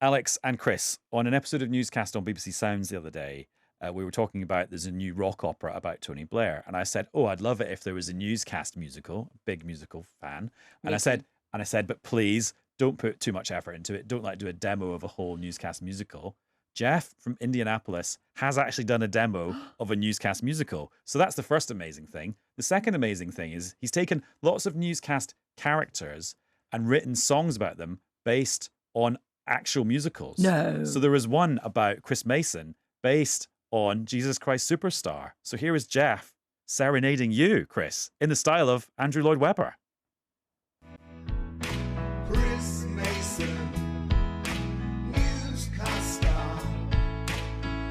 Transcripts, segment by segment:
Alex and Chris, on an episode of Newscast on BBC Sounds the other day, we were talking about there's a new rock opera about Tony Blair. And I said, I'd love it if there was a Newscast musical, big musical fan. And I said, but please don't put too much effort into it. Don't do a demo of a whole Newscast musical. Jeff from Indianapolis has actually done a demo of a Newscast musical. So that's the first amazing thing. The second amazing thing is he's taken lots of Newscast characters and written songs about them based on actual musicals. No. So there was one about Chris Mason based on Jesus Christ Superstar. So here is Jeff serenading you, Chris, in the style of Andrew Lloyd Webber. Chris Mason, newscaster.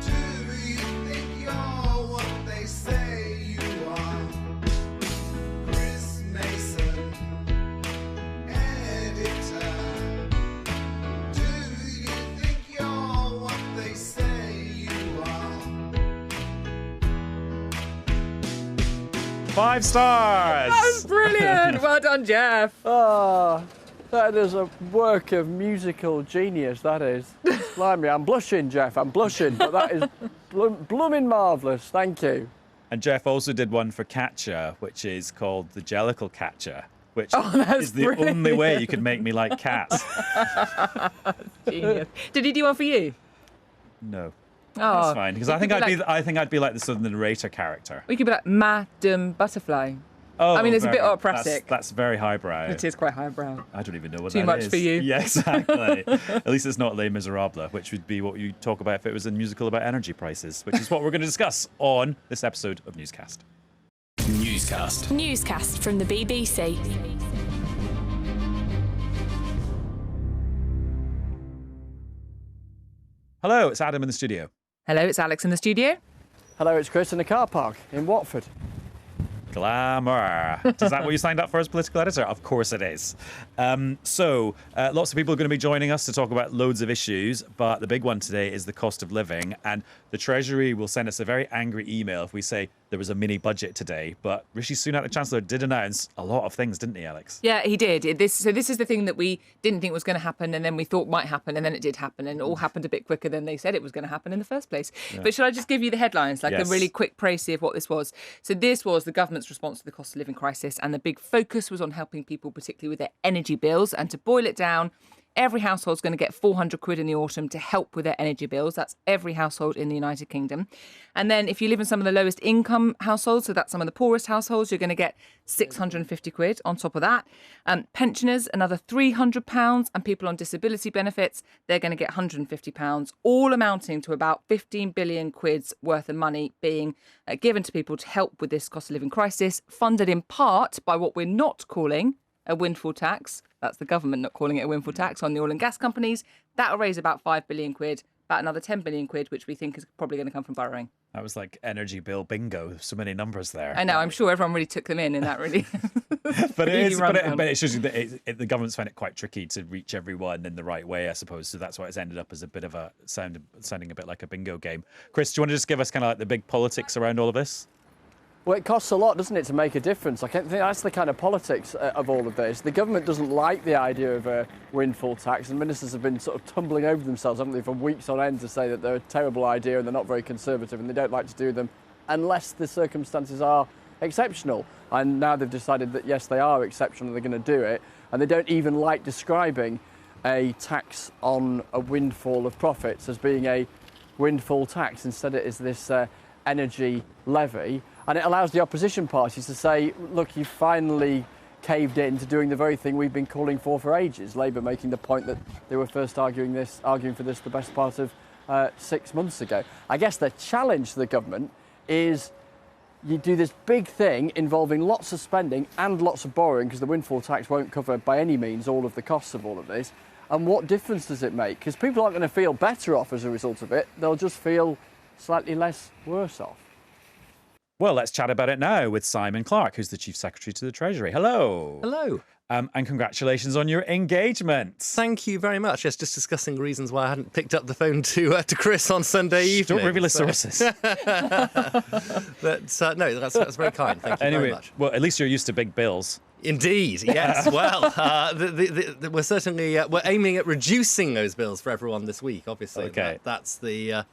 Do you think you're what they say you are? Chris Mason, editor. Do you think you're what they say you are? 5 stars! That's brilliant. Well done, Jeff. Oh, that is a work of musical genius, that is. Blimey, I'm blushing, Jeff, I'm blushing, but that is blooming marvellous, thank you. And Jeff also did one for Catcher, which is called The Jellicle Catcher, which that's is the brilliant. only way you could make me like cats. Genius. Did he do one for you? No. Oh, That's fine, because I think I'd be like the sort of narrator character. We could be like Madam Butterfly. Oh, I mean, it's a bit operatic. That's very highbrow. It is quite highbrow. I don't even know what Too that much is. for you. Yeah, exactly. At least it's not Les Miserables, which would be what you talk about if it was a musical about energy prices, which is what we're going to discuss on this episode of Newscast. Newscast from the BBC. Hello, it's Adam in the studio. Hello, it's Alex in the studio. Hello, it's Chris in the car park in Watford. Glamour. Is that what you signed up for as political editor? Of course it is. So lots of people are going to be joining us to talk about loads of issues, but the big one today is the cost of living. And the Treasury will send us a very angry email if we say there was a mini budget today. But Rishi Sunak, the Chancellor, did announce a lot of things, didn't he, Alex? Yeah, he did. This is the thing that we didn't think was going to happen, and then we thought might happen, and then it did happen, and it all happened a bit quicker than they said it was going to happen in the first place. Yeah. But should I just give you the headlines, like Yes. a really quick précis of what this was? So this was the government's response to the cost of living crisis, and the big focus was on helping people, particularly with their energy bills. And to boil it down, every household's going to get 400 quid in the autumn to help with their energy bills. That's every household in the United Kingdom. And then if you live in some of the lowest income households, so that's some of the poorest households, you're going to get 650 quid on top of that. Pensioners, another £300, and people on disability benefits, they're going to get £150, all amounting to about 15 billion quid's worth of money being given to people to help with this cost of living crisis, funded in part by what we're not calling a windfall tax. That's the government not calling it a windfall tax on the oil and gas companies. That'll raise about 5 billion quid, about another 10 billion quid, which we think is probably going to come from borrowing. That was like energy bill bingo. So many numbers there. I know. I'm sure everyone really took them in that really. But it shows you that the government's found it quite tricky to reach everyone in the right way, I suppose. So that's why it's ended up as a bit of a sounding a bit like a bingo game. Chris, do you want to just give us kind of like the big politics around all of this? Well, it costs a lot, doesn't it, to make a difference? I think that's the kind of politics of all of this. The government doesn't like the idea of a windfall tax, and ministers have been sort of tumbling over themselves, haven't they, for weeks on end to say that they're a terrible idea and they're not very conservative and they don't like to do them unless the circumstances are exceptional. And now they've decided that, yes, they are exceptional, they're going to do it, and they don't even like describing a tax on a windfall of profits as being a windfall tax. Instead, it is this energy levy. And it allows the opposition parties to say, look, you finally caved in to doing the very thing we've been calling for ages. Labour making the point that they were first arguing for this the best part of 6 months ago. I guess the challenge to the government is you do this big thing involving lots of spending and lots of borrowing, because the windfall tax won't cover by any means all of the costs of all of this. And what difference does it make? Because people aren't going to feel better off as a result of it. They'll just feel slightly less worse off. Well, let's chat about it now with Simon Clarke, who's the Chief Secretary to the Treasury. Hello. Hello. And congratulations on your engagement. Thank you very much. Yes, just discussing reasons why I hadn't picked up the phone to Chris on Sunday evening. Don't reveal his sources. But no, that's very kind. Thank you very much. Well, at least you're used to big bills. Indeed, yes. Well, we're certainly we're aiming at reducing those bills for everyone this week. Obviously, Okay. that's the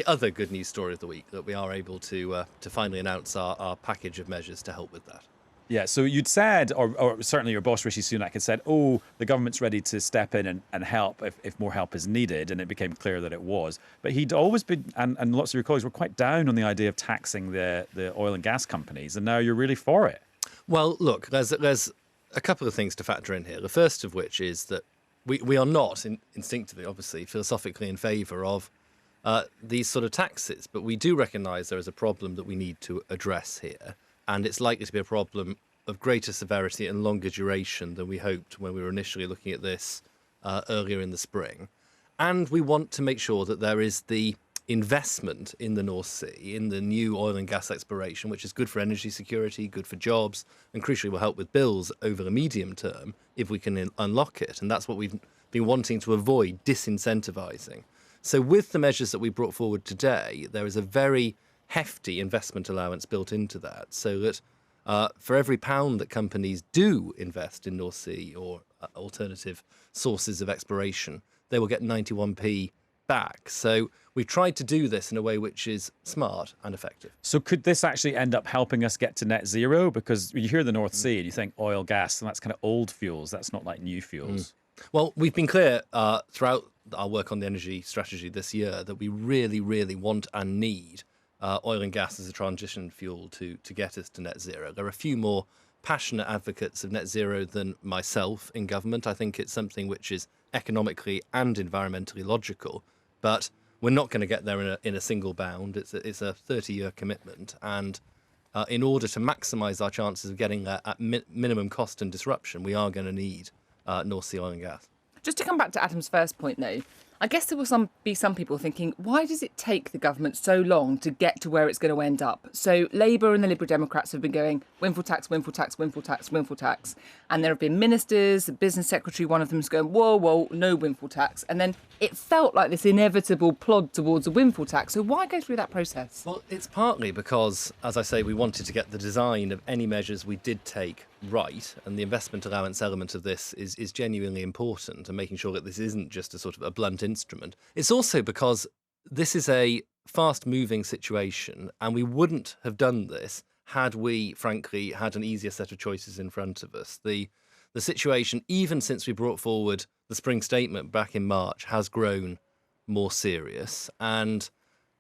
other good news story of the week, that we are able to finally announce our package of measures to help with that. Yeah, so you'd said, or certainly your boss, Rishi Sunak, had said, oh, the government's ready to step in and help if more help is needed, and it became clear that it was. But he'd always been, and lots of your colleagues were quite down on the idea of taxing the oil and gas companies, and now you're really for it. Well, look, there's a couple of things to factor in here. The first of which is that we are not instinctively, obviously, philosophically in favour of these sort of taxes, but we do recognise there is a problem that we need to address here. And it's likely to be a problem of greater severity and longer duration than we hoped when we were initially looking at this earlier in the spring. And we want to make sure that there is the investment in the North Sea, in the new oil and gas exploration, which is good for energy security, good for jobs, and crucially will help with bills over the medium term if we can unlock it. And that's what we've been wanting to avoid, disincentivising. So with the measures that we brought forward today, there is a very hefty investment allowance built into that, so that for every pound that companies do invest in North Sea or alternative sources of exploration, they will get 91p back. So we've tried to do this in a way which is smart and effective. So could this actually end up helping us get to net zero? Because you hear the North Sea and you think oil, gas, and that's kind of old fuels. That's not like new fuels. Well, we've been clear throughout our work on the energy strategy this year that we really, really want and need oil and gas as a transition fuel to get us to net zero. There are a few more passionate advocates of net zero than myself in government. I think it's something which is economically and environmentally logical, but we're not going to get there in a single bound. It's a 30-year commitment, and in order to maximise our chances of getting there at minimum cost and disruption, we are going to need North Sea oil and gas. Just to come back to Adam's first point, though, I guess there will be some people thinking, why does it take the government so long to get to where it's going to end up? So Labour and the Liberal Democrats have been going windfall tax, windfall tax, windfall tax, windfall tax. And there have been ministers, the business secretary, one of them is going, whoa, no windfall tax. And then it felt like this inevitable plod towards a windfall tax. So why go through that process? Well, it's partly because, as I say, we wanted to get the design of any measures we did take right, and the investment allowance element of this is genuinely important, and making sure that this isn't just a sort of a blunt instrument. It's also because this is a fast-moving situation, and we wouldn't have done this had we, frankly, had an easier set of choices in front of us. The situation, even since we brought forward the spring statement back in March, has grown more serious, and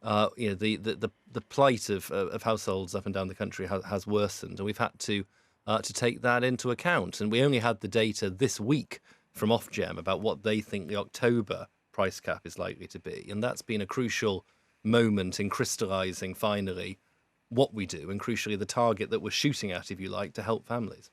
the plight of households up and down the country has worsened, and we've had to take that into account. And we only had the data this week from Ofgem about what they think the October price cap is likely to be, and that's been a crucial moment in crystallising finally what we do, and crucially the target that we're shooting at, if you like, to help families.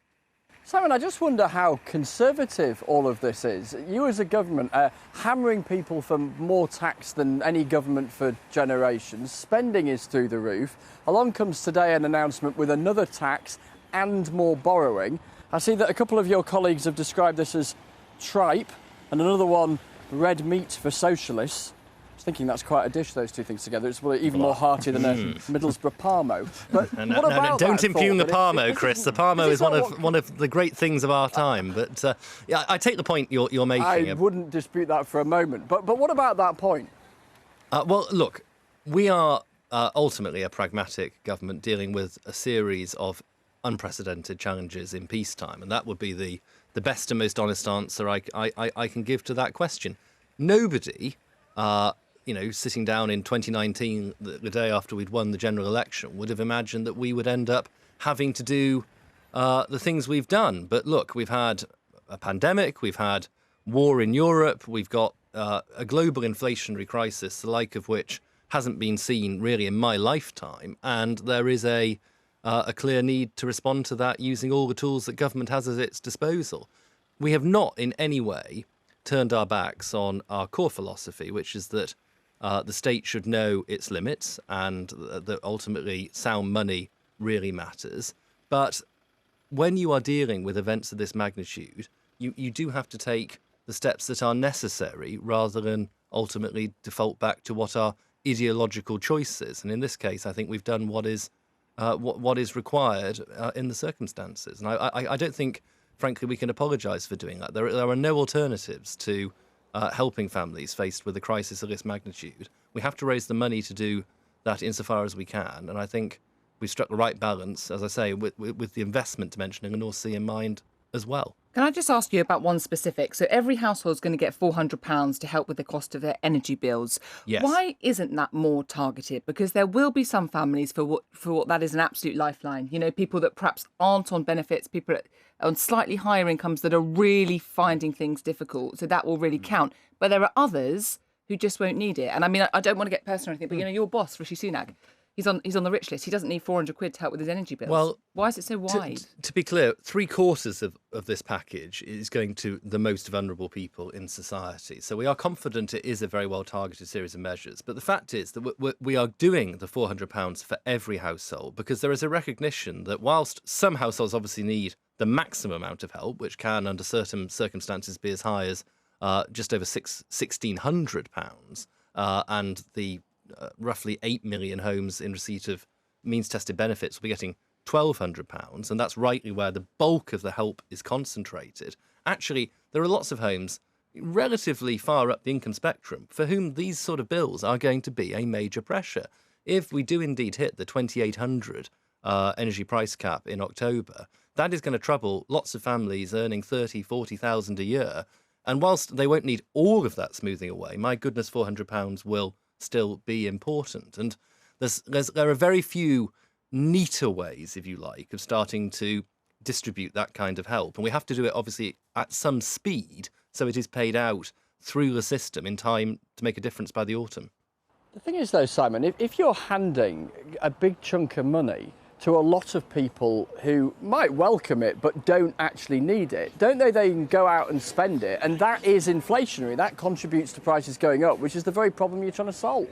Simon, I just wonder how conservative all of this is. You as a government are hammering people for more tax than any government for generations. Spending is through the roof. Along comes today an announcement with another tax and more borrowing. I see that a couple of your colleagues have described this as tripe, and another one red meat for socialists. I was thinking that's quite a dish, those two things together. It's even more hearty than a Middlesbrough Parmo. But what about don't that impugn the thought? Parmo, Chris. The Parmo is one of the great things of our time. But yeah, I take the point you're making. I wouldn't dispute that for a moment. But what about that point? Well, look, we are ultimately a pragmatic government dealing with a series of unprecedented challenges in peacetime, and that would be the best and most honest answer I can give to that question. Nobody, sitting down in 2019, the day after we'd won the general election, would have imagined that we would end up having to do the things we've done. But look, we've had a pandemic, we've had war in Europe, we've got a global inflationary crisis, the like of which hasn't been seen really in my lifetime, and there is a clear need to respond to that using all the tools that government has at its disposal. We have not in any way turned our backs on our core philosophy, which is that the state should know its limits, and that ultimately sound money really matters. But when you are dealing with events of this magnitude, you do have to take the steps that are necessary rather than ultimately default back to what are ideological choices. And in this case, I think we've done what is what is required in the circumstances. And I don't think, frankly, we can apologise for doing that. There are no alternatives to helping families faced with a crisis of this magnitude. We have to raise the money to do that insofar as we can. And I think we've struck the right balance, as I say, with the investment dimension in the North Sea in mind as well. Can I just ask you about one specific? So every household is going to get £400 to help with the cost of their energy bills. Yes. Why isn't that more targeted? Because there will be some families for what that is an absolute lifeline. You know, people that perhaps aren't on benefits, people on slightly higher incomes that are really finding things difficult. So that will really count. But there are others who just won't need it. And I mean, I don't want to get personal or anything, but you know, your boss, Rishi Sunak, he's on the rich list. He doesn't need £400 to help with his energy bills. Well, why is it so wide? To be clear, 3/4 of this package is going to the most vulnerable people in society. So we are confident it is a very well targeted series of measures. But the fact is that we are doing the £400 for every household because there is a recognition that whilst some households obviously need the maximum amount of help, which can under certain circumstances be as high as just over £1,600, and the roughly 8 million homes in receipt of means-tested benefits will be getting £1,200, and that's rightly where the bulk of the help is concentrated. Actually, there are lots of homes relatively far up the income spectrum for whom these sort of bills are going to be a major pressure. If we do indeed hit the 2,800 energy price cap in October, that is going to trouble lots of families earning 30,000, 40,000 a year. And whilst they won't need all of that smoothing away, my goodness, £400 will still be important. And there are very few neater ways, if you like, of starting to distribute that kind of help. And we have to do it, obviously, at some speed so it is paid out through the system in time to make a difference by the autumn. The thing is, though, Simon, if you're handing a big chunk of money to a lot of people who might welcome it but don't actually need it, don't they then go out and spend it? And that is inflationary. That contributes to prices going up, which is the very problem you're trying to solve.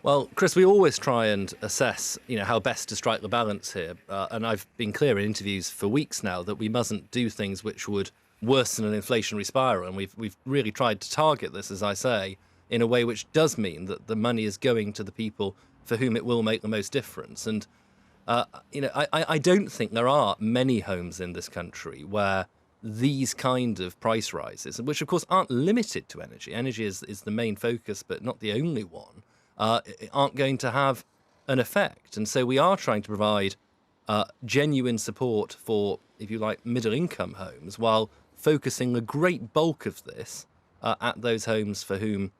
Well, Chris, we always try and assess, how best to strike the balance here. And I've been clear in interviews for weeks now that we mustn't do things which would worsen an inflationary spiral. And we've really tried to target this, as I say, in a way which does mean that the money is going to the people for whom it will make the most difference. And I don't think there are many homes in this country where these kind of price rises, which of course aren't limited to energy. Energy is the main focus, but not the only one, aren't going to have an effect. And so we are trying to provide genuine support for, if you like, middle income homes, while focusing the great bulk of this at those homes for whom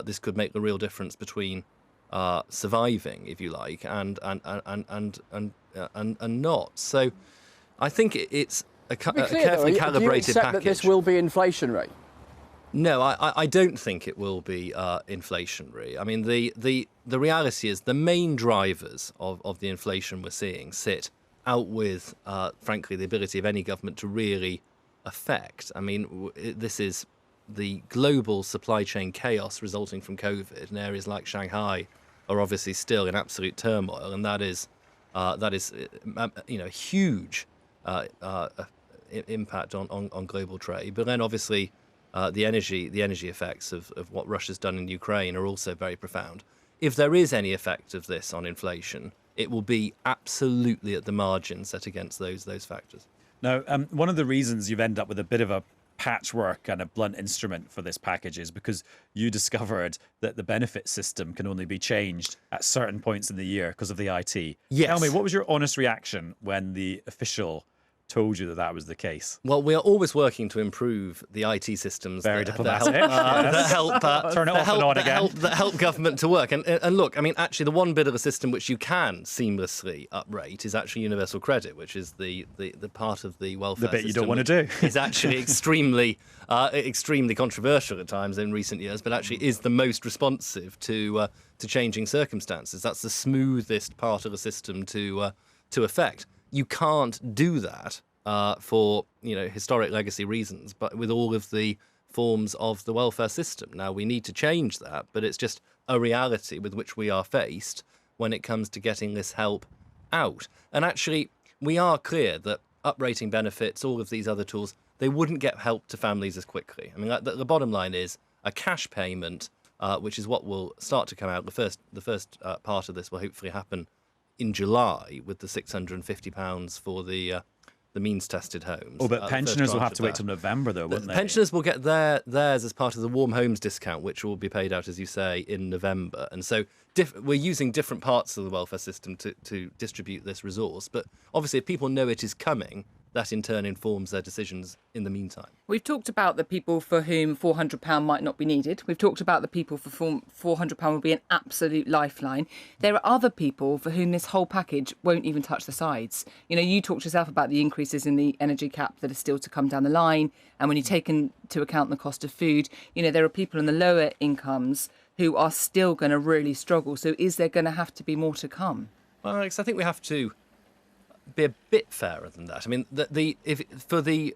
this could make the real difference between surviving, if you like, and not. So, I think it's a carefully calibrated do you accept package. That this will be inflationary? No, I don't think it will be inflationary. I mean, the reality is the main drivers of the inflation we're seeing sit out with, frankly, the ability of any government to really affect. I mean, this is the global supply chain chaos resulting from COVID in areas like Shanghai are obviously still in absolute turmoil, and that is a huge impact on global trade. But then obviously the energy effects of what Russia's done in Ukraine are also very profound. If there is any effect of this on inflation, it will be absolutely at the margin set against those factors. Now, one of the reasons you've ended up with a bit of a patchwork and a blunt instrument for this package is because you discovered that the benefit system can only be changed at certain points in the year because of the IT. Yes. Tell me, what was your honest reaction when the official told you that was the case? Well, we are always working to improve the IT systems Very diplomatic. that help Turn it off and on again. that help government to work. And look, I mean, actually, the one bit of the system which you can seamlessly uprate is actually universal credit, which is the part of the welfare The bit you system don't want to do. is actually extremely controversial at times in recent years, but actually is the most responsive to changing circumstances. That's the smoothest part of the system to affect. You can't do that for historic legacy reasons, but with all of the forms of the welfare system. Now, we need to change that, but it's just a reality with which we are faced when it comes to getting this help out. And actually, we are clear that uprating benefits, all of these other tools, they wouldn't get help to families as quickly. I mean, the bottom line is a cash payment, which is what will start to come out. The first part of this will hopefully happen in July with the £650 for the means-tested homes. Oh, but the pensioners first will have tranche to of wait that. till November, though, wouldn't they? Pensioners will get theirs as part of the warm homes discount, which will be paid out, as you say, in November. And so we're using different parts of the welfare system to distribute this resource. But obviously, if people know it is coming, that in turn informs their decisions in the meantime. We've talked about the people for whom £400 might not be needed. We've talked about the people for whom £400 will be an absolute lifeline. There are other people for whom this whole package won't even touch the sides. You know, you talked yourself about the increases in the energy cap that are still to come down the line. And when you take into account the cost of food, you know, there are people in the lower incomes who are still going to really struggle. So is there going to have to be more to come? Well, Alex, I think we have to be a bit fairer than that. I mean, if for the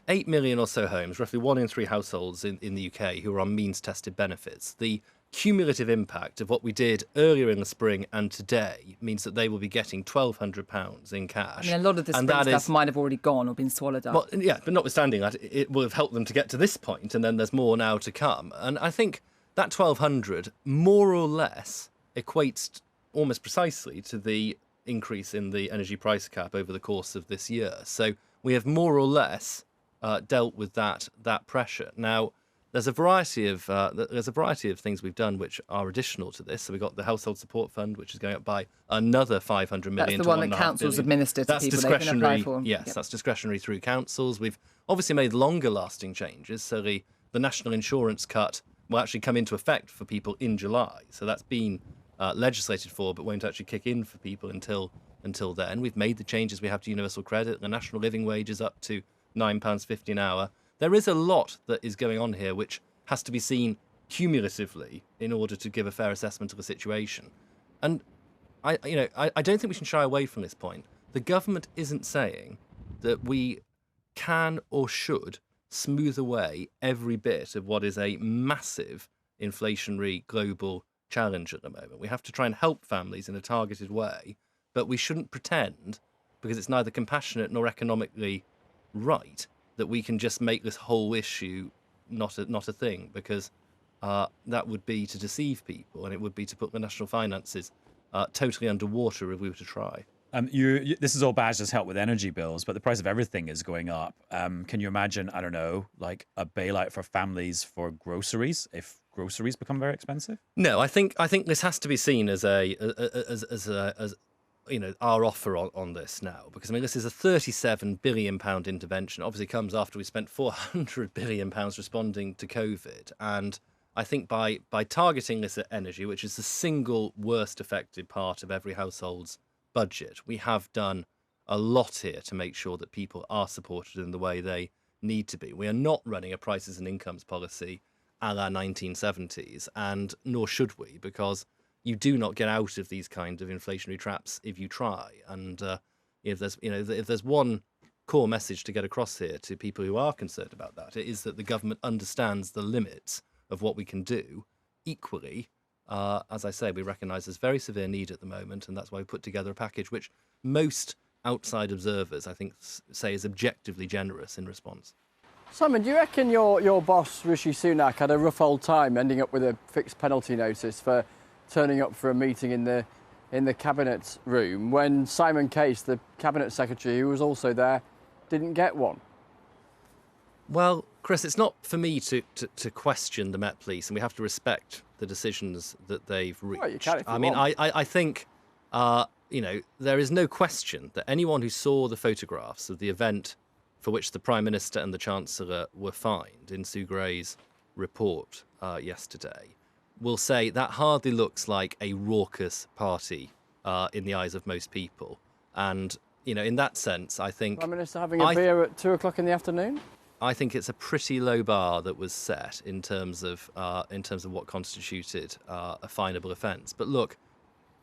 8 million or so homes, roughly 1 in 3 households in the UK who are on means-tested benefits, the cumulative impact of what we did earlier in the spring and today means that they will be getting £1,200 in cash. I mean, a lot of the spring stuff might have already gone or been swallowed up. Well, yeah, but notwithstanding that, it will have helped them to get to this point, and then there's more now to come. And I think that 1,200 more or less equates almost precisely to the increase in the energy price cap over the course of this year. So we have more or less dealt with that pressure. Now, there's a variety of things we've done which are additional to this. So we've got the Household Support Fund, which is going up by another 500 million. That's the one that councils administer to people they can apply for. Yes, yep. That's discretionary through councils. We've obviously made longer-lasting changes. So the national insurance cut will actually come into effect for people in July. So that's been legislated for, but won't actually kick in for people until then. We've made the changes we have to universal credit. The national living wage is up to £9.50 an hour. There is a lot that is going on here which has to be seen cumulatively in order to give a fair assessment of the situation. And I don't think we can shy away from this point. The government isn't saying that we can or should smooth away every bit of what is a massive inflationary global challenge at the moment. We have to try and help families in a targeted way, but we shouldn't pretend, because it's neither compassionate nor economically right, that we can just make this whole issue not a thing, because that would be to deceive people, and it would be to put the national finances totally underwater if we were to try. This is all badged as help with energy bills, but the price of everything is going up. Can you imagine, I don't know, like a bailout for families for groceries if groceries become very expensive? No, I think this has to be seen as our offer on this now, because I mean this is a £37 billion intervention. Obviously, comes after we spent £400 billion responding to COVID, and I think by targeting this at energy, which is the single worst affected part of every household's budget, we have done a lot here to make sure that people are supported in the way they need to be. We are not running a prices and incomes policy a la 1970s, and nor should we, because you do not get out of these kind of inflationary traps if you try. And if there's one core message to get across here to people who are concerned about that, it is that the government understands the limits of what we can do. Equally, as I say, we recognise there's very severe need at the moment, and that's why we put together a package which most outside observers, I think, say is objectively generous in response. Simon, do you reckon your boss, Rishi Sunak, had a rough old time ending up with a fixed penalty notice for turning up for a meeting in the cabinet room when Simon Case, the cabinet secretary who was also there, didn't get one? Well, Chris, it's not for me to question the Met Police, and we have to respect the decisions that they've reached. Well, you can if you I mean, want. I think, there is no question that anyone who saw the photographs of the event for which the Prime Minister and the Chancellor were fined in Sue Gray's report yesterday will say that hardly looks like a raucous party in the eyes of most people. And, in that sense, I think... Prime Minister having a beer at 2 o'clock in the afternoon? I think it's a pretty low bar that was set in terms of what constituted a finable offence. But look,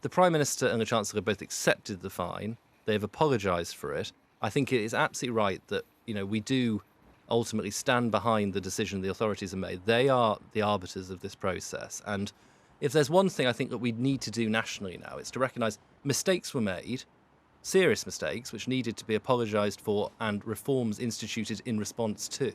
the Prime Minister and the Chancellor both accepted the fine. They have apologised for it. I think it is absolutely right that we do ultimately stand behind the decision the authorities have made. They are the arbiters of this process. And if there's one thing I think that we need to do nationally now, it's to recognise mistakes were made, serious mistakes, which needed to be apologised for and reforms instituted in response to.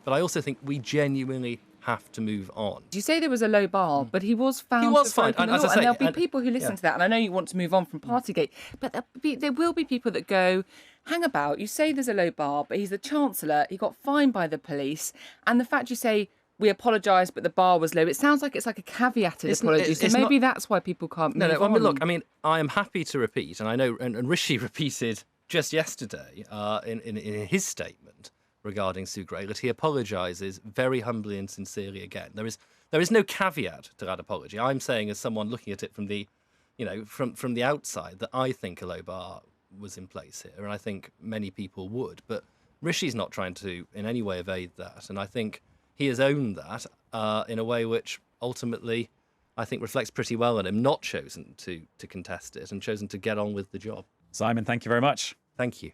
But I also think we genuinely have to move on. You say there was a low bar, but he was found He was to have fine, broken and the as I law. say, And there'll and- be people who listen yeah. to that, and I know you want to move on from Partygate, but there will be people that go, hang about, you say there's a low bar, but he's the Chancellor, he got fined by the police, and the fact you say, we apologise, but the bar was low, it sounds like it's like a caveated apology, so it's maybe not- that's why people can't No, move no. I on. mean, look. I mean, I am happy to repeat, and I know, and Rishi repeated just yesterday in his statement regarding Sue Gray that he apologises very humbly and sincerely again. There is no caveat to that apology. I'm saying, as someone looking at it from the, from the outside, that I think a low bar was in place here, and I think many people would. But Rishi's not trying to in any way evade that, and I think he has owned that in a way which ultimately I think reflects pretty well on him, not chosen to contest it and chosen to get on with the job. Simon, thank you very much. Thank you.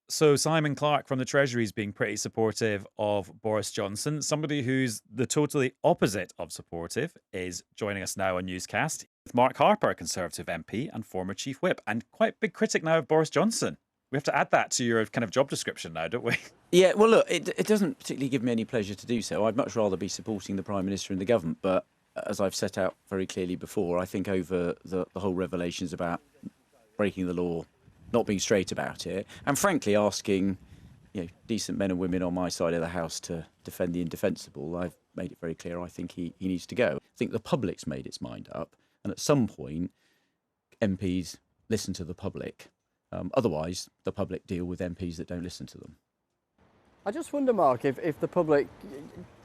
So Simon Clarke from the Treasury is being pretty supportive of Boris Johnson. Somebody who's the totally opposite of supportive is joining us now on Newscast. Mark Harper, Conservative MP and former Chief Whip, and quite big critic now of Boris Johnson. We have to add that to your kind of job description now, don't we? Yeah, well, look, it doesn't particularly give me any pleasure to do so. I'd much rather be supporting the Prime Minister and the government. But as I've set out very clearly before, I think over the whole revelations about breaking the law, not being straight about it, and frankly asking decent men and women on my side of the House to defend the indefensible, I've made it very clear I think he needs to go. I think the public's made its mind up. And at some point, MPs listen to the public. Otherwise, the public deal with MPs that don't listen to them. I just wonder, Mark, if the public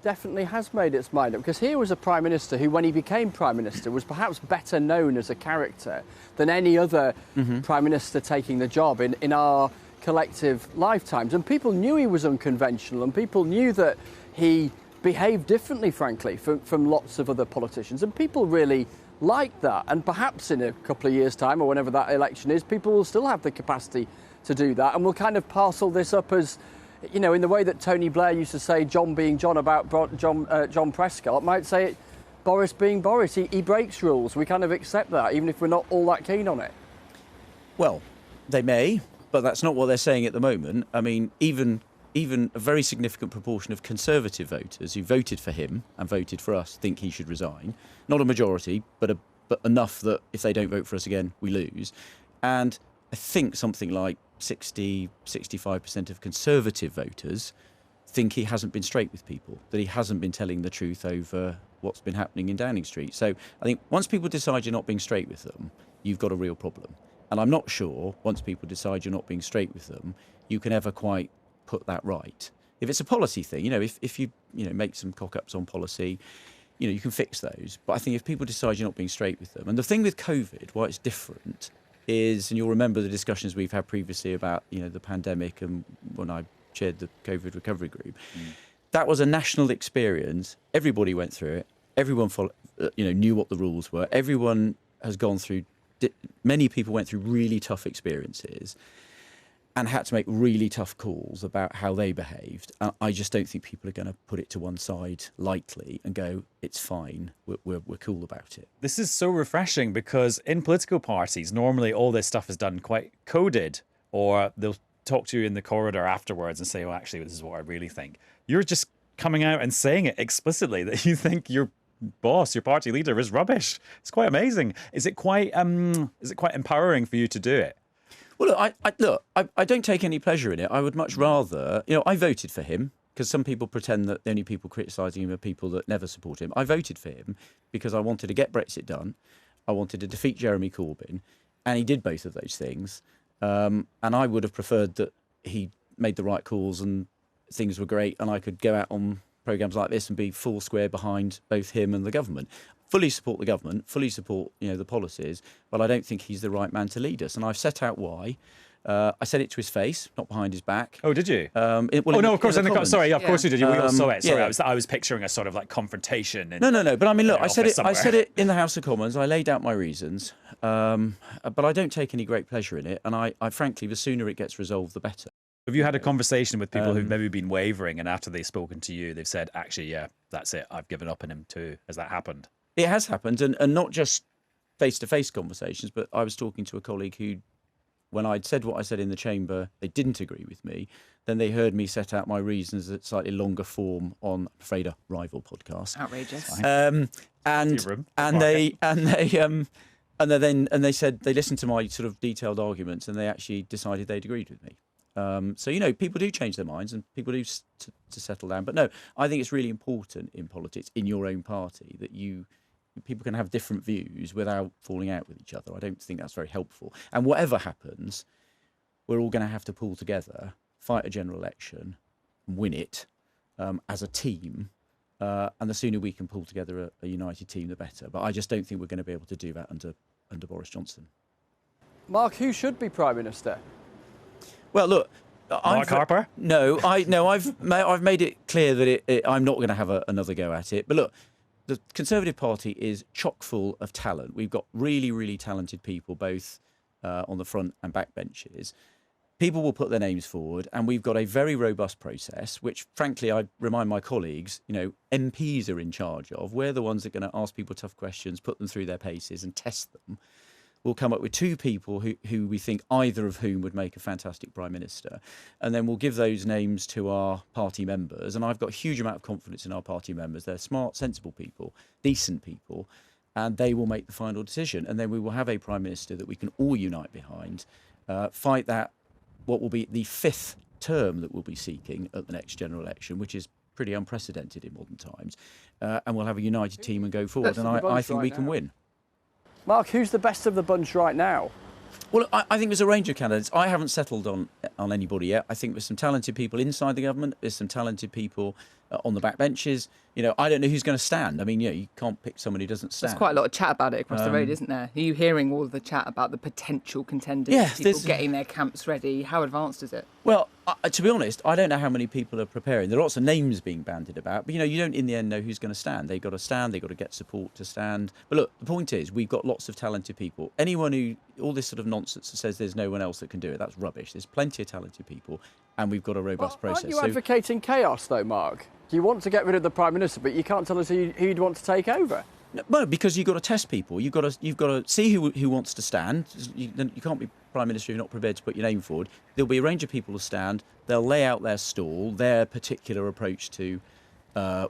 definitely has made its mind up, because here was a Prime Minister who, when he became Prime Minister, was perhaps better known as a character than any other Prime Minister taking the job in our collective lifetimes. And people knew he was unconventional, and people knew that he behaved differently, frankly, from lots of other politicians. And people really liked that. And perhaps in a couple of years' time, or whenever that election is, people will still have the capacity to do that, and we'll kind of parcel this up as, in the way that Tony Blair used to say John being John about John Prescott, might say Boris being Boris. He breaks rules. We kind of accept that, even if we're not all that keen on it. Well, they may, but that's not what they're saying at the moment. I mean, even a very significant proportion of Conservative voters who voted for him and voted for us think he should resign. Not a majority, but enough that if they don't vote for us again, we lose. And I think something like 65% of Conservative voters think he hasn't been straight with people, that he hasn't been telling the truth over what's been happening in Downing Street. So I think once people decide you're not being straight with them, you've got a real problem. And I'm not sure, once people decide you're not being straight with them, you can ever quite put that right. If it's a policy thing, if you make some cock-ups on policy, you can fix those. But I think if people decide you're not being straight with them, and the thing with COVID, why it's different, is, and you'll remember the discussions we've had previously about, the pandemic and when I chaired the COVID recovery group, that was a national experience. Everybody went through it. Everyone knew what the rules were. Everyone has gone through, many people went through really tough experiences and had to make really tough calls about how they behaved. And I just don't think people are going to put it to one side lightly and go, it's fine, we're cool about it. This is so refreshing because in political parties, normally all this stuff is done quite coded, or they'll talk to you in the corridor afterwards and say, well, actually, this is what I really think. You're just coming out and saying it explicitly that you think your boss, your party leader, is rubbish. It's quite amazing. Is it quite empowering for you to do it? Well, look, I don't take any pleasure in it. I would much rather, I voted for him because some people pretend that the only people criticising him are people that never support him. I voted for him because I wanted to get Brexit done. I wanted to defeat Jeremy Corbyn, and he did both of those things. And I would have preferred that he made the right calls and things were great, and I could go out on programmes like this and be full square behind both him and the government. Fully support the government, fully support the policies, but I don't think he's the right man to lead us. And I've set out why. I said it to his face, not behind his back. Oh, did you? Of course. Sorry, of course you did. We all saw it. Sorry, yeah. I was picturing a sort of like confrontation. No. But I mean, look, I said office it in the House of Commons. I laid out my reasons, but I don't take any great pleasure in it. And I frankly, the sooner it gets resolved, the better. Have you had a conversation with people who've maybe been wavering, and after they've spoken to you, they've said, actually, yeah, that's it, I've given up on him too? Has that happened? It has happened, and not just face-to-face conversations, but I was talking to a colleague who when I'd said what I said in the chamber, they didn't agree with me. Then they heard me set out my reasons at slightly longer form on, I'm afraid, a rival podcast. Outrageous. And they said they listened to my sort of detailed arguments, and they actually decided they'd agreed with me. So, you know, people do change their minds and people do to settle down. But no, I think it's really important in politics, in your own party, that people can have different views without falling out with each other. I don't think that's very helpful. And whatever happens, we're all going to have to pull together, fight a general election, and win it as a team. And the sooner we can pull together a united team, the better. But I just don't think we're going to be able to do that under Boris Johnson. Mark, who should be Prime Minister? Well, look, Mark Harper? I've made it clear that I'm not going to have another go at it. But look, the Conservative Party is chock full of talent. We've got really, really talented people, both on the front and back benches. People will put their names forward, and we've got a very robust process, which, frankly, I remind my colleagues, you know, MPs are in charge of. We're the ones that are going to ask people tough questions, put them through their paces and test them. We'll come up with two people who we think either of whom would make a fantastic Prime Minister. And then we'll give those names to our party members. And I've got a huge amount of confidence in our party members. They're smart, sensible people, decent people, and they will make the final decision. And then we will have a Prime Minister that we can all unite behind, fight that, what will be the fifth term that we'll be seeking at the next general election, which is pretty unprecedented in modern times. And we'll have a united team and go forward. And I think we can win. Mark, who's the best of the bunch right now? Well, I think there's a range of candidates. I haven't settled on anybody yet. I think there's some talented people inside the government. There's some talented people on the backbenches. You know, I don't know who's going to stand. I mean, you can't pick someone who doesn't stand. There's quite a lot of chat about it across the road, isn't there? Are you hearing all of the chat about the potential contenders? Yeah, people getting their camps ready. How advanced is it? Well, to be honest, I don't know how many people are preparing. There are lots of names being bandied about, but, you know, you don't in the end know who's going to stand. They've got to stand, they've got to get support to stand. But look, the point is, we've got lots of talented people. Anyone who, all this sort of nonsense that says there's no one else that can do it, that's rubbish. There's plenty of talented people, and we've got a robust process. Aren't you advocating chaos, though, Mark? You want to get rid of the Prime Minister, but you can't tell us who you'd want to take over. No, because you've got to test people. You've got to see who wants to stand. You can't be Prime Minister if you're not prepared to put your name forward. There'll be a range of people to stand. They'll lay out their stall, their particular approach to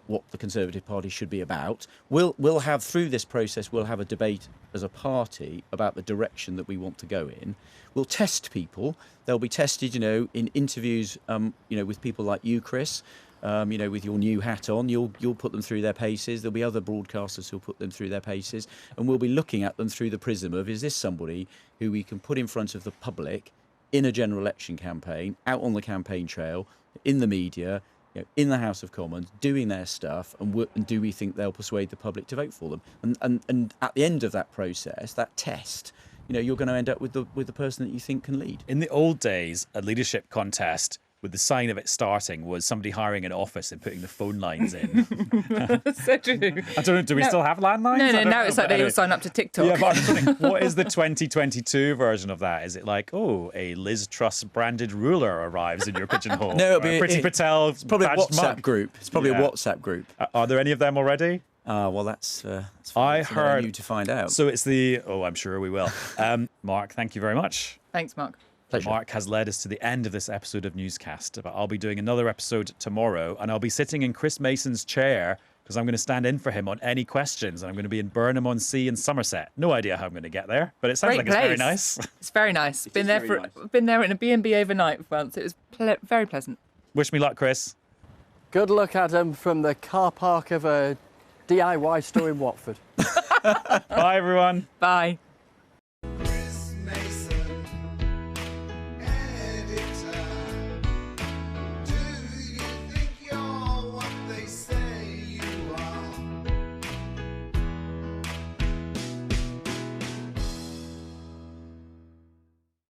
what the Conservative Party should be about. We'll have, through this process, we'll have a debate as a party about the direction that we want to go in. We'll test people. They'll be tested, you know, in interviews, you know, with people like you, Chris. You know, with your new hat on, you'll put them through their paces. There'll be other broadcasters who'll put them through their paces, and we'll be looking at them through the prism of, is this somebody who we can put in front of the public in a general election campaign, out on the campaign trail, in the media, you know, in the House of Commons, doing their stuff, and do we think they'll persuade the public to vote for them? And at the end of that process, that test, you know, you're going to end up with the person that you think can lead. In the old days, a leadership contest with the sign of it starting was somebody hiring an office and putting the phone lines in. So true. I don't know, do we still have landlines? No, now it's like they all sign up to TikTok. Yeah, but I'm just wondering, what is the 2022 version of that? Is it like, oh, a Liz Truss branded ruler arrives in your pigeonhole? No, it'll be Priti Patel. It's probably a WhatsApp mug. group. It's probably a WhatsApp group. Are there any of them already? Well, that's I heard you to find out. So it's I'm sure we will. Mark, thank you very much. Thanks, Mark. Pleasure. Mark has led us to the end of this episode of Newscast, but I'll be doing another episode tomorrow, and I'll be sitting in Chris Mason's chair because I'm going to stand in for him on any questions, and I'm going to be in Burnham-on-Sea in Somerset. No idea how I'm going to get there, but it sounds Great like place. it's very nice. It's very nice. Been there in a B&B overnight once. It was very pleasant. Wish me luck, Chris. Good luck, Adam, from the car park of a DIY store in Watford. Bye, everyone. Bye.